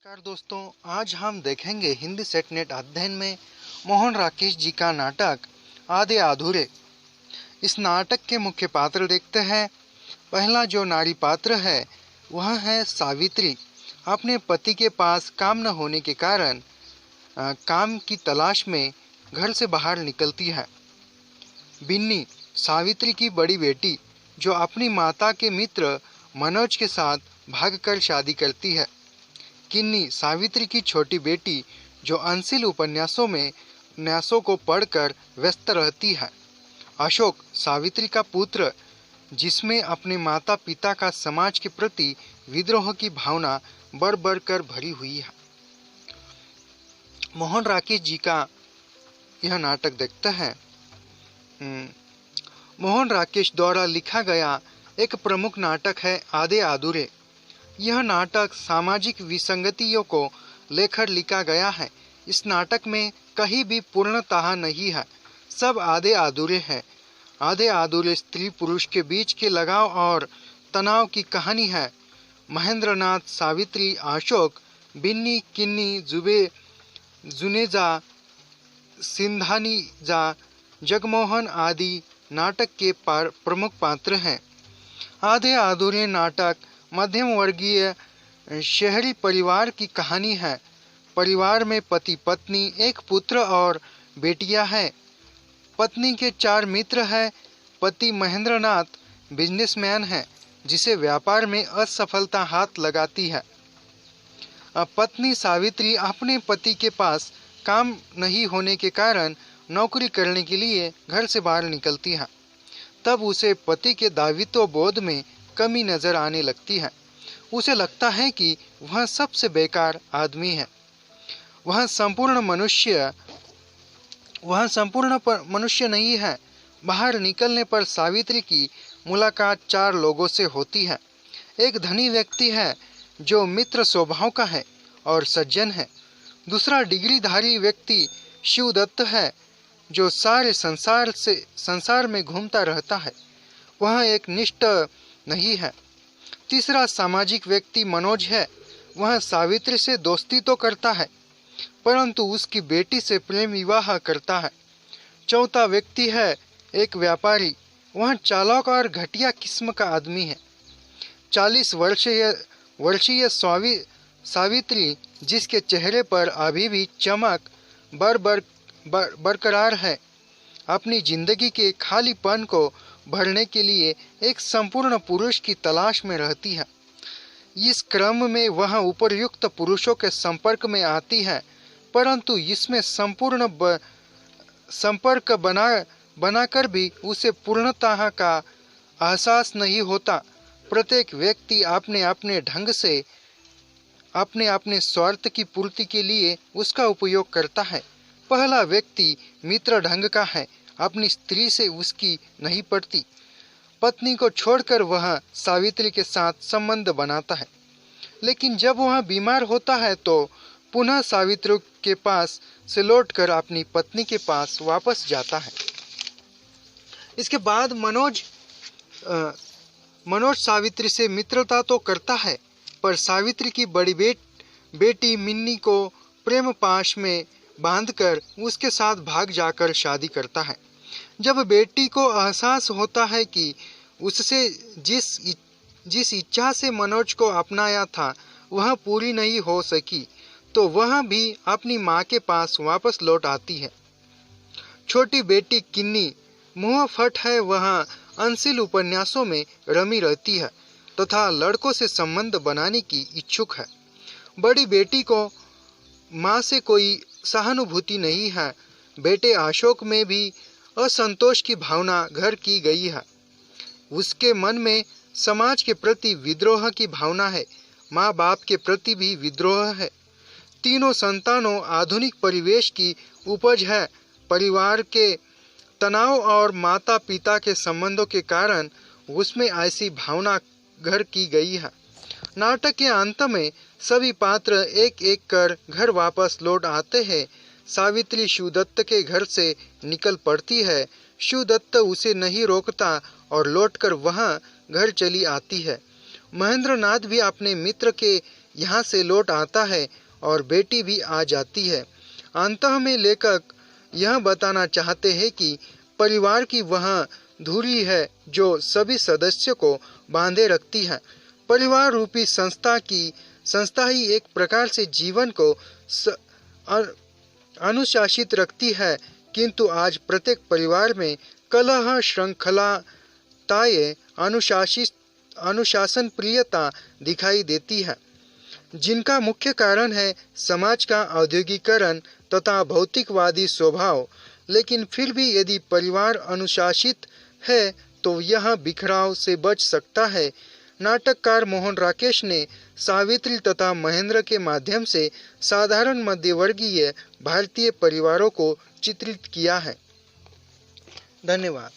नमस्कार दोस्तों, आज हम देखेंगे हिंदी सेट नेट अध्ययन में मोहन राकेश जी का नाटक आधे अधूरे। इस नाटक के मुख्य पात्र देखते हैं। पहला जो नारी पात्र है वह है सावित्री। अपने पति के पास काम न होने के कारण काम की तलाश में घर से बाहर निकलती है। बिन्नी सावित्री की बड़ी बेटी, जो अपनी माता के मित्र मनोज के साथ भागकर शादी करती है। किन्नी सावित्री की छोटी बेटी, जो अंशिल उपन्यासों को पढ़कर व्यस्त रहती है। अशोक सावित्री का पुत्र, जिसमें अपने माता पिता का समाज के प्रति विद्रोह की भावना बढ़ बढ़ कर भरी हुई है। मोहन राकेश जी का यह नाटक देखते हैं। मोहन राकेश द्वारा लिखा गया एक प्रमुख नाटक है आधे अधूरे। यह नाटक सामाजिक विसंगतियों को लेकर लिखा गया है। इस नाटक में कहीं भी पूर्णतः नहीं है, सब आधे अधूरे हैं। आधे अधूरे स्त्री पुरुष के बीच के लगाव और तनाव की कहानी है। महेंद्रनाथ, सावित्री, अशोक, बिन्नी, किन्नी, जुनेजा, सिंधानीजा, जगमोहन आदि नाटक के प्रमुख पात्र हैं। आधे अधूरे नाटक मध्यम वर्गीय शहरी परिवार की कहानी है। परिवार में पति पत्नी, एक पुत्र और बेटियां हैं। पत्नी के 4 मित्र हैं। पति महेंद्रनाथ बिजनेसमैन है, जिसे व्यापार में असफलता हाथ लगाती है। पत्नी सावित्री अपने पति के पास काम नहीं होने के कारण नौकरी करने के लिए घर से बाहर निकलती है। तब उसे पति के दायित्व बोध में कमी नजर आने लगती है। उसे लगता है कि वह सबसे बेकार आदमी है। वह संपूर्ण मनुष्य नहीं है। बाहर निकलने पर सावित्री की मुलाकात 4 लोगों से होती है। एक धनी व्यक्ति है जो मित्र स्वभाव का है और सज्जन है। दूसरा डिग्रीधारी व्यक्ति शिवदत्त है, जो सारे संसार में घूमता रहता है। वह एक निष्ठ नहीं है। तीसरा सामाजिक व्यक्ति मनोज है। वह सावित्री से दोस्ती तो करता है, परंतु उसकी बेटी से प्रेम विवाह करता है। चौथा व्यक्ति है एक व्यापारी। वह चालाक और घटिया किस्म का आदमी है। 40 वर्षीय सावित्री, जिसके चेहरे पर अभी भी चमक बरकरार है, अपनी जिंदगी के खालीपन को भरने के लिए एक संपूर्ण पुरुष की तलाश में रहती है। इस क्रम में वह उपर्युक्त पुरुषों के संपर्क में आती है, परंतु इसमें संपूर्ण संपर्क बनाकर भी उसे पूर्णता का एहसास नहीं होता। प्रत्येक व्यक्ति अपने अपने ढंग से अपने स्वार्थ की पूर्ति के लिए उसका उपयोग करता है। पहला व्यक्ति मित्र ढंग का है। अपनी स्त्री से उसकी नहीं पड़ती। पत्नी को छोड़कर वह सावित्री के साथ संबंध बनाता है, लेकिन जब वह बीमार होता है तो पुनः सावित्री के पास से लौटकर अपनी पत्नी के पास वापस जाता है। इसके बाद मनोज सावित्री से मित्रता तो करता है, पर सावित्री की बड़ी बेटी मिन्नी को प्रेम पाश में बांधकर उसके साथ भाग जाकर शादी करता है। जब बेटी को एहसास होता है कि उससे जिस इच्छा से मनोज को अपनाया था वह पूरी नहीं हो सकी, तो वह भी अपनी माँ के पास वापस लौट आती है। छोटी बेटी किन्नी मुँह फट है। वह अंशिल उपन्यासों में रमी रहती है तथा लड़कों से संबंध बनाने की इच्छुक है। बड़ी बेटी को माँ से कोई सहानुभूति नहीं है। बेटे अशोक में भी असंतोष की भावना घर की गई है। उसके मन में समाज के प्रति विद्रोह की भावना है। माँ बाप के प्रति भी विद्रोह है। तीनों संतानों आधुनिक परिवेश की उपज है। परिवार के तनाव और माता पिता के संबंधों के कारण उसमें ऐसी भावना घर की गई है। नाटक के अंत में सभी पात्र एक एक कर घर वापस लौट आते हैं। सावित्री शिवदत्त के घर से निकल पड़ती है। शिवदत्त उसे नहीं रोकता और लौटकर वहां घर चली आती है। महेंद्रनाथ भी अपने मित्र के यहाँ से लौट आता है और बेटी भी आ जाती है। अंततः में लेखक यह बताना चाहते हैं कि परिवार की वह धुरी है जो सभी सदस्यों को बांधे रखती है। परिवार रूपी संस्था ही एक प्रकार से जीवन को अनुशासित रखती है, किंतु आज प्रत्येक परिवार में कलह, श्रृंखलाताएं, अनुशासन प्रियता दिखाई देती है, जिनका मुख्य कारण है समाज का औद्योगिकरण तथा भौतिकवादी स्वभाव। लेकिन फिर भी यदि परिवार अनुशासित है तो यह बिखराव से बच सकता है। नाटककार मोहन राकेश ने सावित्री तथा महेंद्र के माध्यम से साधारण मध्यवर्गीय भारतीय परिवारों को चित्रित किया है। धन्यवाद।